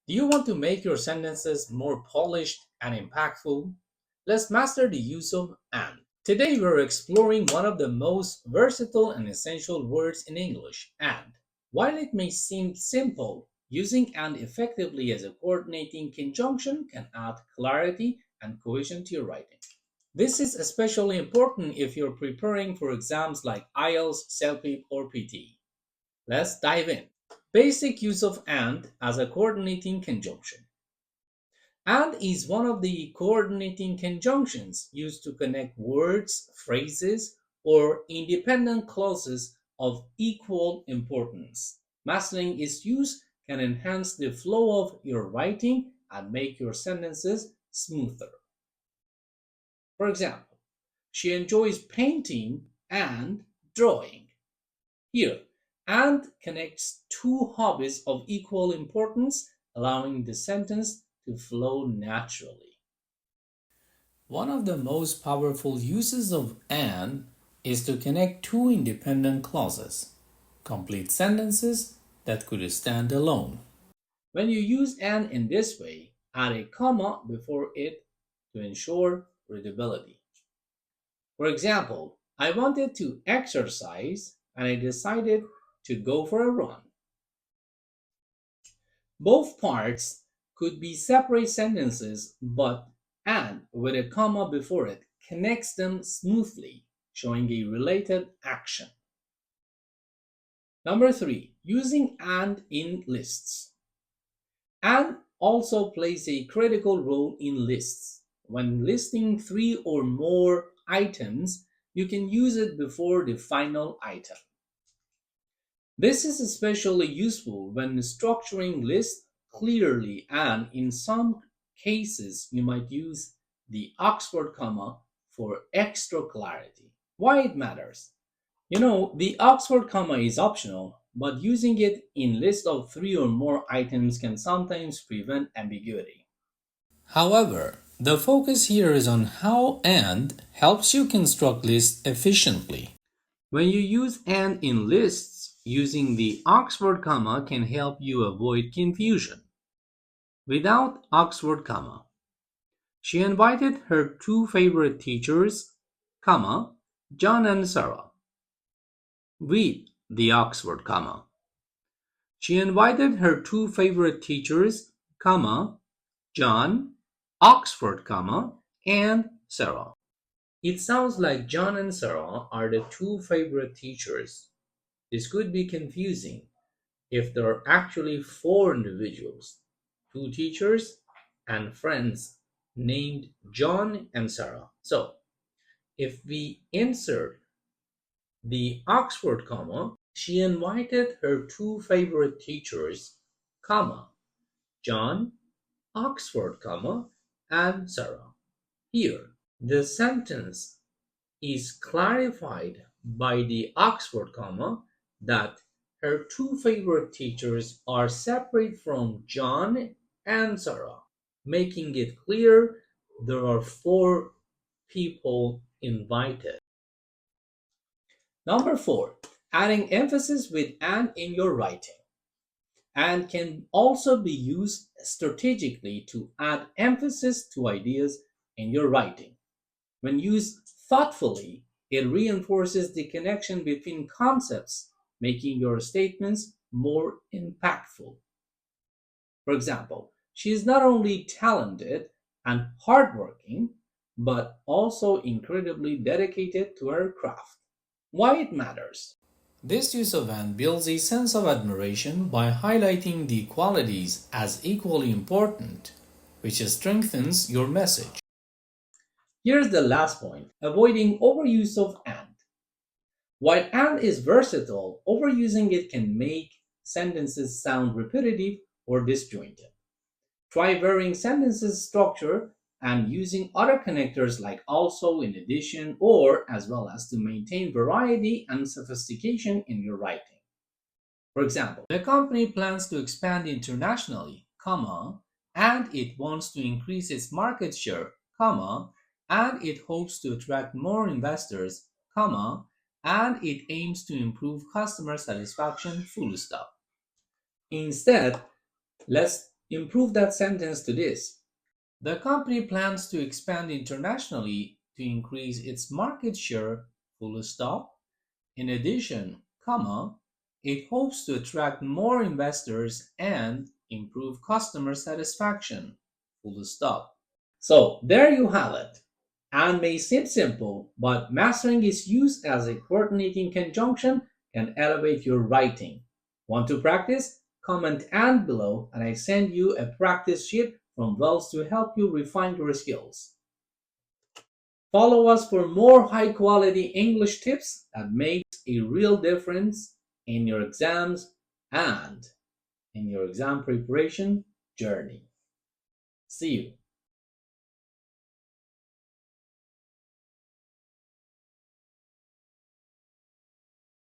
Do you want to make your sentences more polished and impactful? Let's master the use of and. Today we're exploring one of the most versatile and essential words in English, and. While it may seem simple, using and effectively as a coordinating conjunction can add clarity and cohesion to your writing. This is especially important if you're preparing for exams like IELTS, CELPIP, or PTE. Let's dive in. Basic use of and as a coordinating conjunction. And is one of the coordinating conjunctions used to connect words, phrases, or independent clauses of equal importance. Mastering its use can enhance the flow of your writing and make your sentences smoother. For example, she enjoys painting and drawing. Here, and connects two hobbies of equal importance, allowing the sentence to flow naturally. One of the most powerful uses of and is to connect two independent clauses, complete sentences that could stand alone. When you use and in this way, add a comma before it to ensure readability. For example, I wanted to exercise and I decided to go for a run. Both parts could be separate sentences, but and with a comma before it connects them smoothly, showing a related action. Number three, using and in lists. And also plays a critical role in lists. When listing three or more items, you can use it before the final item. This is especially useful when structuring lists clearly, and in some cases you might use the Oxford comma for extra clarity. Why it matters? The Oxford comma is optional, but using it in list of three or more items can sometimes prevent ambiguity. However, the focus here is on how and helps you construct lists efficiently. When you use and in lists, using the Oxford comma can help you avoid confusion. Without Oxford comma, she invited her two favorite teachers, comma, John and Sarah. With the Oxford comma, she invited her two favorite teachers, comma, John, Oxford comma, and Sarah. It sounds like John and Sarah are the two favorite teachers. This could be confusing if there are actually four individuals, two teachers and friends named John and Sarah. So, if we insert the Oxford comma, she invited her two favorite teachers, comma, John, Oxford comma, and Sarah. Here, the sentence is clarified by the Oxford comma that her two favorite teachers are separate from John and Sarah, making it clear there are four people invited. Number four, adding emphasis with and in your writing. And can also be used strategically to add emphasis to ideas in your writing. When used thoughtfully, it reinforces the connection between concepts, making your statements more impactful. For example, she is not only talented and hardworking, but also incredibly dedicated to her craft. Why it matters? This use of and builds a sense of admiration by highlighting the qualities as equally important, which strengthens your message. Here's the last point, avoiding overuse of and. While and is versatile, overusing it can make sentences sound repetitive or disjointed. Try varying sentences structure and using other connectors like also, in addition, or as well as to maintain variety and sophistication in your writing. For example, the company plans to expand internationally, comma, and it wants to increase its market share, comma, and it hopes to attract more investors, comma, and it aims to improve customer satisfaction, full stop. Instead, let's Improve that sentence to this. The company plans to expand internationally to increase its market share, full stop. In addition, comma, it hopes to attract more investors and improve customer satisfaction, full stop. So there you have it. And may seem simple, but mastering its use as a coordinating conjunction can elevate your writing. Want to practice? Comment and below, and I send you a practice sheet from Wells to help you refine your skills. Follow us for more high quality English tips that makes a real difference in your exams and in your exam preparation journey. See you.